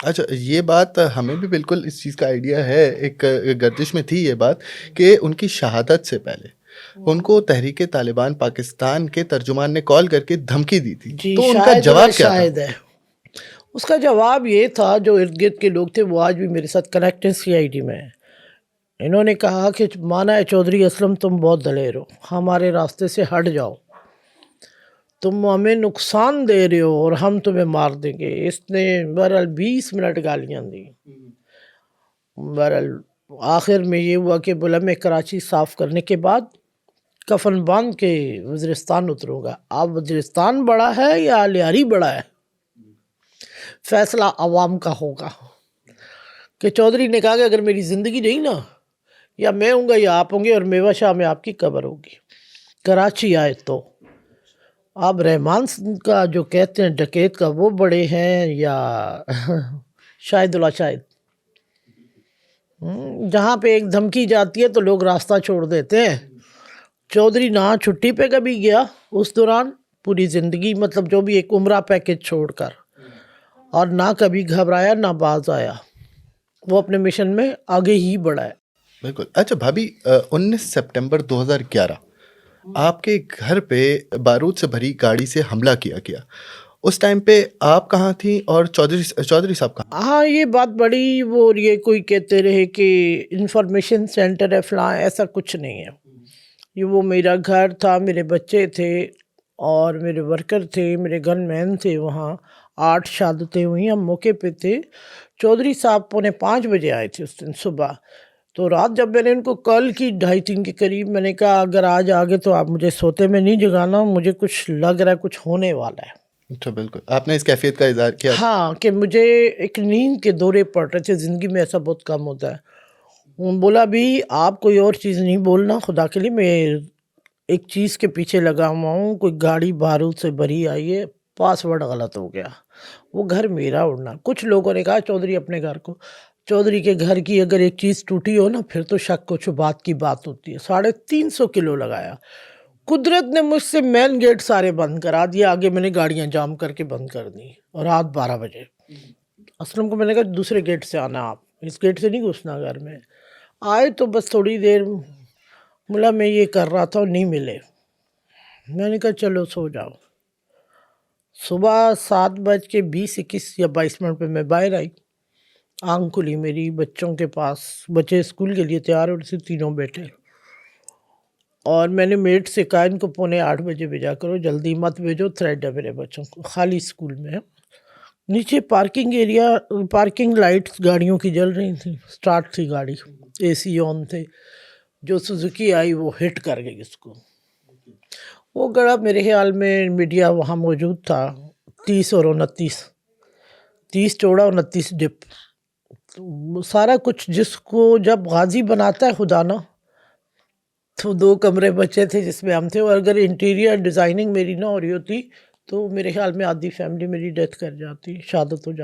اچھا، یہ بات ہمیں بھی بالکل اس چیز کا آئیڈیا ہے، ایک گردش میں تھی یہ بات کہ ان کی شہادت سے پہلے ان کو تحریک طالبان پاکستان کے ترجمان نے کال کر کے دھمکی دی تھی، جی تو ان کا شاید اللہ جواب کیا تھا؟ شاہد ہے. اس کا جواب یہ تھا، جو ارد گرد کے لوگ تھے وہ آج بھی میرے ساتھ کنیکٹ ہیں سی آئی ڈی میں. انہوں نے کہا کہ مانا ہے چودھری اسلم تم بہت دلیر ہو، ہمارے راستے سے ہٹ جاؤ، تم ہمیں نقصان دے رہے ہو اور ہم تمہیں مار دیں گے. اس نے بہرحال 20 منٹ گالیاں دی. بہرحال آخر میں یہ ہوا کہ بولا میں کراچی صاف کرنے کے بعد کفن باندھ کے وزیرستان اتروں گا. اب وزیرستان بڑا ہے یا لیاری بڑا ہے، فیصلہ عوام کا ہوگا. کہ چودھری نے کہا کہ اگر میری زندگی نہیں نا، یا میں ہوں گا یا آپ ہوں گے، اور میوہ شاہ میں آپ کی قبر ہوگی. کراچی آئے تو اب رحمان کا جو کہتے ہیں ڈکیت کا وہ بڑے ہیں یا شاہد اللہ شاہد. جہاں پہ ایک دھمکی جاتی ہے تو لوگ راستہ چھوڑ دیتے ہیں. چودھری نہ چھٹی پہ کبھی گیا اس دوران پوری زندگی، مطلب جو بھی ایک عمرہ پیکج چھوڑ کر، اور نہ کبھی گھبرایا نہ باز آیا. وہ اپنے مشن میں آگے ہی بڑھا ہے. بالکل. اچھا بھابھی، 19 ستمبر 2011 آپ کے گھر پہ بارود سے بھری گاڑی سے حملہ کیا گیا. اس ٹائم پہ آپ کہاں تھیں اور چودھری صاحب کہاں؟ ہاں یہ بات بڑی وہ، اور یہ کوئی کہتے رہے کہ انفارمیشن سینٹر ہے فلاں، ایسا کچھ نہیں ہے. یہ وہ میرا گھر تھا، میرے بچے تھے اور میرے ورکر تھے، میرے گن مین تھے. وہاں 8 شہادتیں ہوئیں، ہم موقع پہ تھے. چودھری صاحب 4:45 بجے آئے تھے اس دن صبح. تو رات جب میں نے ان کو کال کی 2:30 کے قریب، میں نے کہا اگر آج آگے تو آپ مجھے سوتے میں نہیں جگانا، مجھے کچھ لگ رہا ہے، کچھ ہونے والا ہے. اچھا بالکل، آپ نے اس کیفیت کا اظہار کیا؟ ہاں کہ مجھے ایک نیند کے دورے پڑ رہے تھے، زندگی میں ایسا بہت کم ہوتا ہے. بولا بھی آپ کوئی اور چیز نہیں بولنا، خدا کے لیے میں ایک چیز کے پیچھے لگا ہوا ہوں، کوئی گاڑی بارود سے بھری آئی ہے، پاسورڈ غلط ہو گیا. وہ گھر میرا اڑنا. کچھ لوگوں نے کہا چودھری اپنے گھر کو، چودھری کے گھر کی اگر ایک چیز ٹوٹی ہو نا پھر تو شک و شبہات کی بات ہوتی ہے. 350 کلو لگایا. قدرت نے مجھ سے مین گیٹ سارے بند کرا دیا، آگے میں نے گاڑیاں جام کر کے بند کر دی. رات 12 بجے اسلم کو میں نے کہا دوسرے گیٹ سے آنا، آپ اس گیٹ سے نہیں گھسنا گھر میں. آئے تو بس تھوڑی دیر، بولا میں یہ کر رہا تھا اور نہیں ملے. میں نے کہا چلو سو جاؤ. صبح 7:20 یا 22 پہ میں باہر آئی. آنکھ کھلی میری، بچوں کے پاس، بچے اسکول کے لیے تیار ہو رہے تھے، تینوں بیٹھے. اور میں نے میٹ سے کہا ان کو 7:45 بجے بھیجا کرو، جلدی مت بھیجو، تھریڈ ہے میرے بچوں کو، خالی اسکول میں. نیچے پارکنگ ایریا، پارکنگ لائٹس گاڑیوں کی جل رہی تھیں، سٹارٹ تھی گاڑی، اے سی آن تھے. جو سوزوکی آئی وہ ہٹ کر گئی اس کو. وہ گڑا میرے خیال میں میڈیا وہاں موجود تھا. 30 اور 29، 30 چوڑا 29 ڈپ. سارا کچھ جس کو جب غازی بناتا ہے خدا نا، تو 2 کمرے بچے تھے جس میں ہم تھے. اور اگر انٹیریئر ڈیزائننگ میری نہ ہو رہی ہوتی تو میرے خیال میں آدھی فیملی میری ڈیتھ کر جاتی، شہادت ہو جاتی.